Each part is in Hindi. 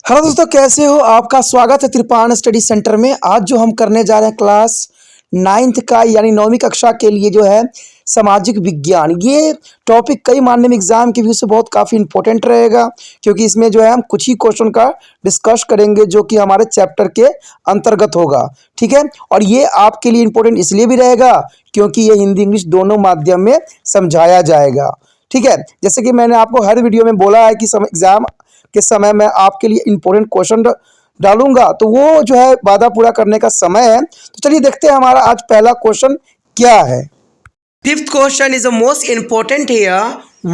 हेलो दोस्तों, कैसे हो? आपका स्वागत है त्रिपाण स्टडी सेंटर में। आज जो हम करने जा रहे हैं क्लास 9th का यानी 9वीं कक्षा के लिए जो है सामाजिक विज्ञान। ये टॉपिक कई माध्यमिक एग्जाम के व्यू से बहुत काफ़ी इंपॉर्टेंट रहेगा, क्योंकि इसमें जो है हम कुछ ही क्वेश्चन का डिस्कस करेंगे जो कि हमारे चैप्टर के अंतर्गत होगा। ठीक है, और ये आपके लिए इंपॉर्टेंट इसलिए भी रहेगा क्योंकि ये हिंदी इंग्लिश दोनों माध्यम में समझाया जाएगा। ठीक है, जैसे कि मैंने आपको हर वीडियो में बोला है कि एग्जाम के समय मैं आपके लिए इंपॉर्टेंट क्वेश्चन डालूंगा, तो वो जो है वादा पूरा करने का समय है। तो चलिए देखते हैं हमारा आज पहला क्वेश्चन क्या है। Fifth question is the most important here.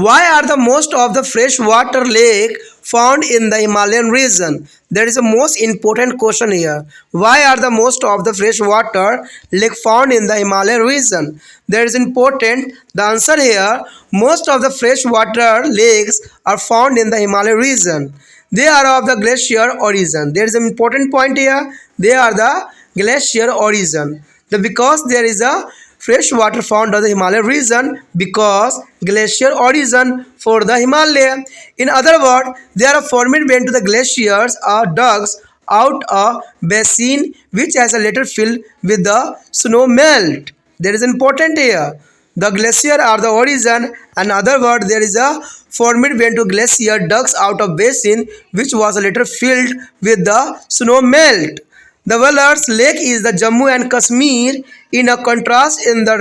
Why are the most of the freshwater lake found in the Himalayan region? That is the most important question here. Why are the most of the freshwater lake found in the Himalayan region? That is important. The answer here, most of the freshwater lakes are found in the Himalayan region. They are of the glacier origin. There is an important point here. They are the glacier origin. Because there is a fresh water found in the Himalaya region because glacier origin for the Himalaya. In other words, they are formed when the glaciers are dug out a basin which has a later filled with the snow melt. That is important here. The glacier are the origin. In other words, there is a formed when to glacier dug out of basin which was later filled with the snow melt. The Velar's Lake is the Jammu and Kashmir in a contrast in the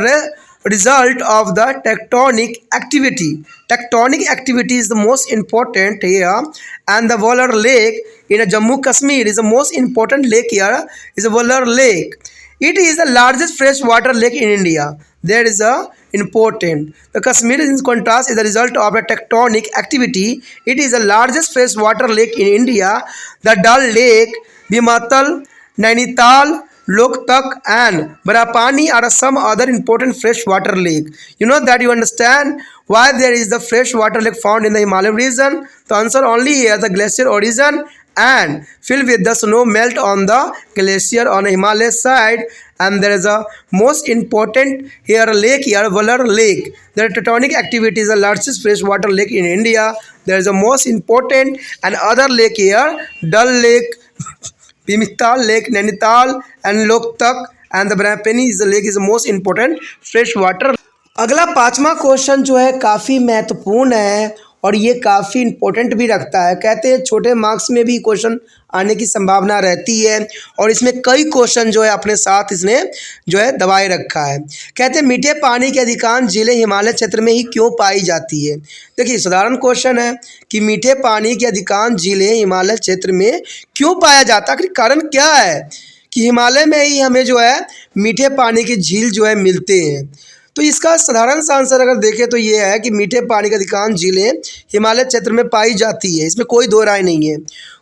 result of the tectonic activity. Tectonic activity is the most important here, and the Velar Lake in a Jammu Kashmir is the most important lake here, is the Velar Lake. It is the largest freshwater lake in India. There is a important. The Kashmir in contrast is the result of a tectonic activity. It is the largest freshwater lake in India. The Dal Lake, Bhimatal, Nainital, Loktak and Barapani are some other important freshwater lake. You know that you understand why there is the freshwater lake found in the Himalayan region. The answer only here, the glacier origin and filled with the snow melt on the glacier on the Himalaya side. And there is a most important here lake here, Velar Lake. The tectonic activity is the largest freshwater lake in India. There is a most important and other lake here, Dal Lake, Bhimital Lake, Nainital and Loktak and the Brahmapani is the lake is the most important fresh water. अगला पांचवा क्वेश्चन जो है काफ़ी महत्वपूर्ण है और ये काफ़ी इंपॉर्टेंट भी रखता है। कहते हैं छोटे मार्क्स में भी क्वेश्चन आने की संभावना रहती है और इसमें कई क्वेश्चन जो है अपने साथ इसने जो है दबाए रखा है। कहते हैं मीठे पानी के अधिकांश झीलें हिमालय क्षेत्र में ही क्यों पाई जाती है। देखिए साधारण क्वेश्चन है कि मीठे पानी की अधिकांश झीलें हिमालय क्षेत्र में क्यों पाया जाता है, आखिर कारण क्या है कि हिमालय में ही हमें जो है मीठे पानी की झील जो है मिलते हैं। तो इसका साधारण सा आंसर अगर देखें तो ये है कि मीठे पानी की अधिकांश झीलें हिमालय क्षेत्र में पाई जाती है, इसमें कोई दो राय नहीं है।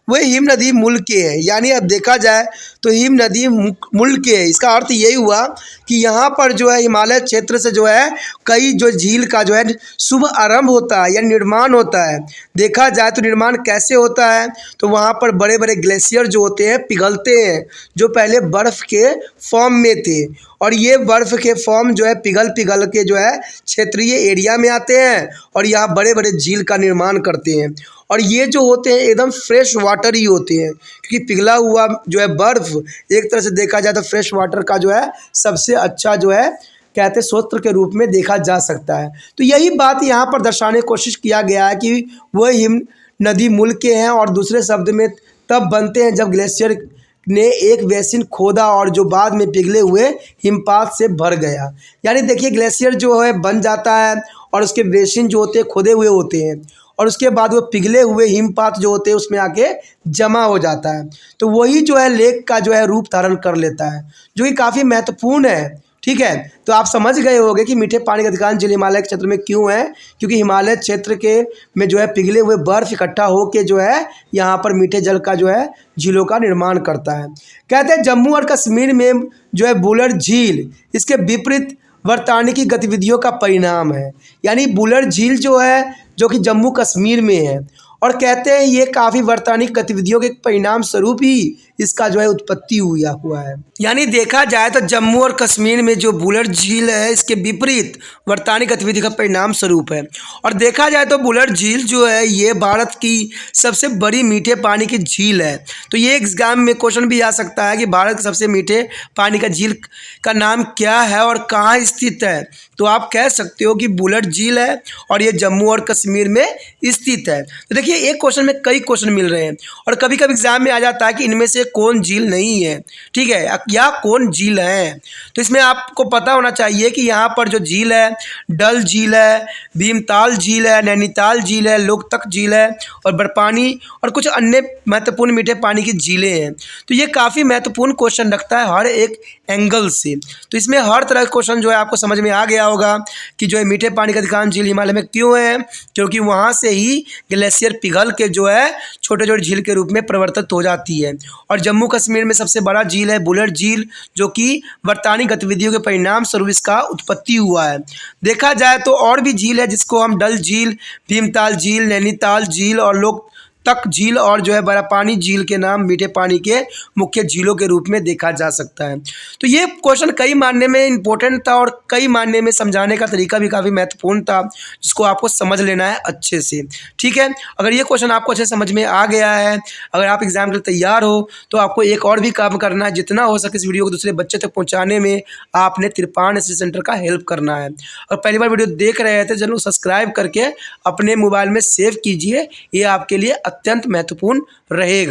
वह हिम नदी मूल के है, यानी अब देखा जाए तो हिम नदी मूल के है। इसका अर्थ यही हुआ कि यहाँ पर जो है हिमालय क्षेत्र से जो है कई जो झील का जो है शुभ आरंभ होता है या निर्माण होता है। देखा जाए तो निर्माण कैसे होता है, तो वहाँ पर बड़े बड़े ग्लेशियर जो होते हैं पिघलते हैं, जो पहले बर्फ़ के फॉर्म में थे और ये बर्फ़ के फॉर्म जो है पिघल पिघल के जो है क्षेत्रीय एरिया में आते हैं और यहाँ बड़े बड़े झील का निर्माण करते हैं। और ये जो होते हैं एकदम फ्रेश वाटर ही होते हैं, क्योंकि पिघला हुआ जो है बर्फ़ एक तरह से देखा जाए तो फ्रेश वाटर का जो है सबसे अच्छा जो है कहते स्रोत के रूप में देखा जा सकता है। तो यही बात यहाँ पर दर्शाने की कोशिश किया गया है कि वह हिम नदी मूल के हैं और दूसरे शब्द में तब बनते हैं जब ग्लेशियर ने एक बेसिन खोदा और जो बाद में पिघले हुए हिमपात से भर गया। यानी देखिए ग्लेशियर जो है बन जाता है और उसके बेसिन जो होते हैं खोदे हुए होते हैं और उसके बाद वो पिघले हुए हिमपात जो होते हैं उसमें आके जमा हो जाता है, तो वही जो है लेक का जो है रूप धारण कर लेता है, जो कि काफ़ी महत्वपूर्ण है। ठीक है, तो आप समझ गए होंगे कि मीठे पानी के अधिकांश झील हिमालय के क्षेत्र में क्यों है, क्योंकि हिमालय क्षेत्र के में जो है पिघले हुए बर्फ़ इकट्ठा होकर जो है यहाँ पर मीठे जल का जो है झीलों का निर्माण करता है। कहते हैं जम्मू और कश्मीर में जो है बुलर झील इसके विपरीत वर्तानिकी गतिविधियों का परिणाम है। यानी बुलर झील जो है जो कि जम्मू कश्मीर में है और कहते हैं ये काफ़ी वर्तानिक गतिविधियों के परिणाम स्वरूप ही इसका जो है उत्पत्ति हुआ है। यानी देखा जाए तो जम्मू और कश्मीर में जो बुलर झील है इसके विपरीत वर्तानी गतिविधि का परिणाम स्वरूप है। और देखा जाए तो बुलर झील जो है ये भारत की सबसे बड़ी मीठे पानी की झील है। तो ये एग्जाम में क्वेश्चन भी आ सकता है कि भारत के सबसे मीठे पानी का झील का नाम क्या है और कहाँ स्थित है। तो आप कह सकते हो कि बुलर झील है और ये जम्मू और कश्मीर में स्थित है। तो देखिए एक क्वेश्चन में कई क्वेश्चन मिल रहे हैं और कभी कभी एग्जाम में आ जाता है कि इनमें से कौन झील नहीं है, ठीक है, या कौन झील है। तो इसमें आपको पता होना चाहिए कि यहाँ पर जो झील है डल झील है, भीमताल झील है, नैनीताल झील है, लोकतक झील है और बरपानी और कुछ अन्य महत्वपूर्ण मीठे पानी की झीलें हैं। तो ये काफ़ी महत्वपूर्ण क्वेश्चन रखता है हर एक एंगल से। तो इसमें हर तरह का क्वेश्चन जो है आपको समझ में आ गया होगा कि जो है मीठे पानी का अधिकांश झील हिमालय में क्यों है, क्योंकि वहाँ से ही ग्लेशियर पिघल के जो है छोटे छोटे झील के रूप में परिवर्तित हो जाती है। और जम्मू कश्मीर में सबसे बड़ा झील है बुलर झील, जो कि वर्तानी गतिविधियों के परिणाम स्वरूप इसका उत्पत्ति हुआ है। देखा जाए तो और भी झील है जिसको हम डल झील, भीमताल झील, नैनीताल झील और लोकतक झील और जो है बरापानी झील के नाम मीठे पानी के मुख्य झीलों के रूप में देखा जा सकता है। तो ये क्वेश्चन कई मायने में इंपॉर्टेंट था और कई मायने में समझाने का तरीका भी काफ़ी महत्वपूर्ण था, जिसको आपको समझ लेना है अच्छे से, ठीक है। अगर ये क्वेश्चन आपको अच्छे समझ में आ गया है, अगर आप एग्जाम के लिए तैयार हो, तो आपको एक और भी काम करना है, जितना हो सके इस वीडियो को दूसरे बच्चे तक पहुँचाने में आपने त्रिपाण स्टडी सेंटर का हेल्प करना है। और पहली बार वीडियो देख रहे हैं तो चैनल को सब्सक्राइब करके अपने मोबाइल में सेव कीजिए, ये आपके लिए अत्यंत महत्वपूर्ण रहेगा।